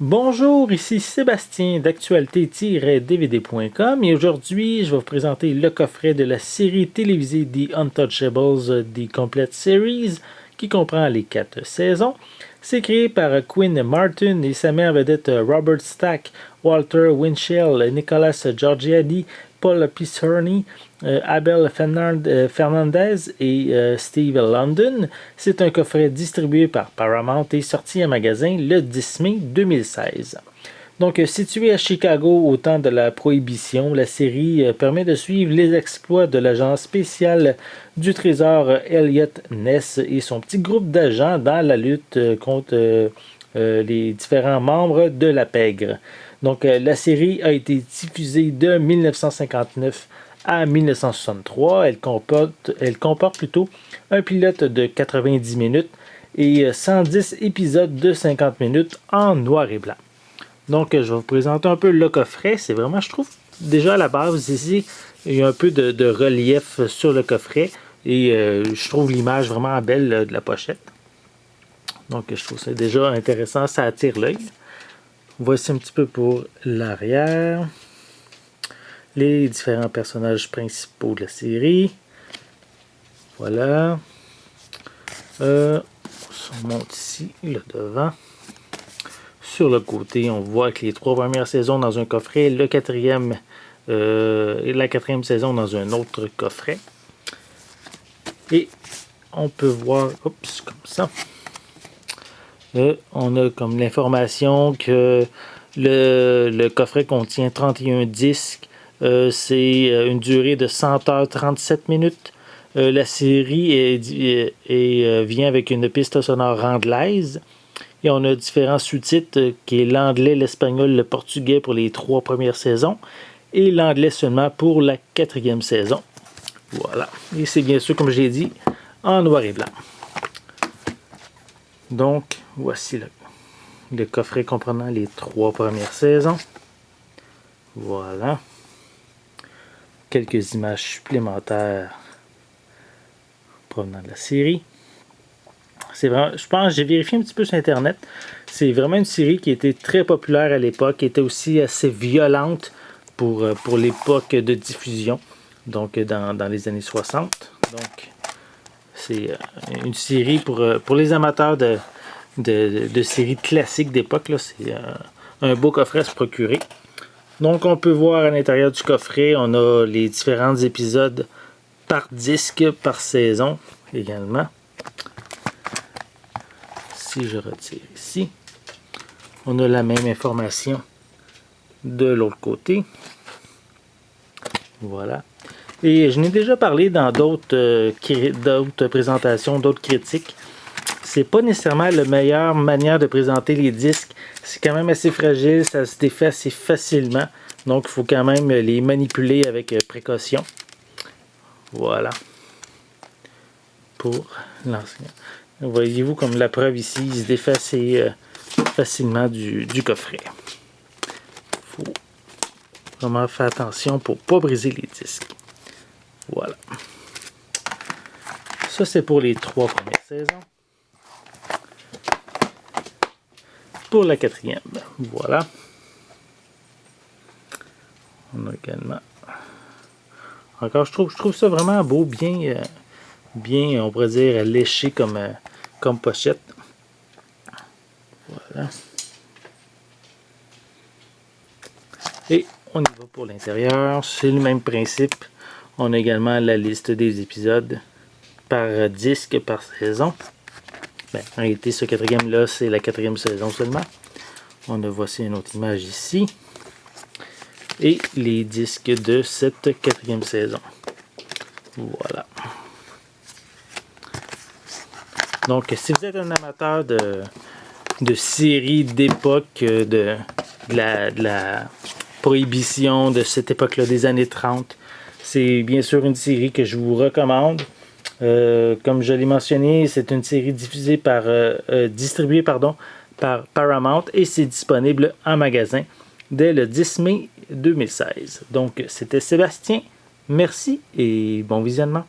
Bonjour, ici Sébastien d'actualité-dvd.com et aujourd'hui je vais vous présenter le coffret de la série télévisée The Untouchables The Complete Series qui comprend les 4 saisons. C'est créé par Quinn Martin et sa mère vedette Robert Stack, Walter Winchell, Nicholas Georgiadi, Paul Picerni, Abel Fernandez et Steve London. C'est un coffret distribué par Paramount et sorti en magasin le 10 mai 2016. Donc, situé à Chicago au temps de la Prohibition, la série permet de suivre les exploits de l'agent spécial du Trésor Elliot Ness et son petit groupe d'agents dans la lutte contre les différents membres de la pègre. Donc, la série a été diffusée de 1959 à 1963. Elle comporte plutôt un pilote de 90 minutes et 110 épisodes de 50 minutes en noir et blanc. Donc, je vais vous présenter un peu le coffret. C'est vraiment, je trouve, déjà à la base, ici, il y a un peu de relief sur le coffret. Et je trouve l'image vraiment belle de la pochette. Donc, je trouve ça déjà intéressant. Ça attire l'œil. Voici un petit peu pour l'arrière. Les différents personnages principaux de la série. Voilà. On monte ici le devant. Sur le côté, on voit que les 3 premières saisons dans un coffret, la quatrième saison dans un autre coffret. Et on peut voir, oups, comme ça. On a comme l'information que le coffret contient 31 disques. C'est une durée de 100 heures 37 minutes. La série vient avec une piste sonore anglaise. Et on a différents sous-titres qui est l'anglais, l'espagnol, le portugais pour les 3 premières saisons. Et l'anglais seulement pour la 4e saison. Voilà. Et c'est bien sûr, comme je l'ai dit, en noir et blanc. Donc, voici le coffret comprenant les 3 premières saisons. Voilà. Quelques images supplémentaires provenant de la série. C'est vraiment, je pense, j'ai vérifié un petit peu sur Internet. C'est vraiment une série qui était très populaire à l'époque, qui était aussi assez violente pour l'époque de diffusion, donc dans les années 60. Donc, c'est une série pour les amateurs de séries classiques d'époque. C'est un beau coffret à se procurer. Donc, on peut voir à l'intérieur du coffret, on a les différents épisodes par disque, par saison également. Si je retire ici, on a la même information de l'autre côté. Voilà. Et je n'ai déjà parlé dans d'autres présentations, d'autres critiques. C'est pas nécessairement la meilleure manière de présenter les disques. C'est quand même assez fragile, ça se défait assez facilement. Donc, il faut quand même les manipuler avec précaution. Voilà. Pour l'ancien. Voyez-vous comme la preuve ici, il se défait assez facilement du coffret. Il faut vraiment faire attention pour ne pas briser les disques. Voilà. Ça, c'est pour les 3 premières saisons. Pour la 4e, voilà. On a également... Encore, je trouve ça vraiment beau, bien, on pourrait dire, léché comme pochette. Voilà. Et on y va pour l'intérieur. C'est le même principe. On a également la liste des épisodes par disque, par saison. En réalité, ce 4e là, c'est la 4e saison seulement. On a voici une autre image ici. Et les disques de cette 4e saison. Voilà. Donc, si vous êtes un amateur de séries d'époque, de la prohibition de cette époque-là, des années 30, c'est bien sûr une série que je vous recommande. Comme je l'ai mentionné, c'est une série distribuée par Paramount et c'est disponible en magasin dès le 10 mai 2016. Donc, c'était Sébastien. Merci et bon visionnement.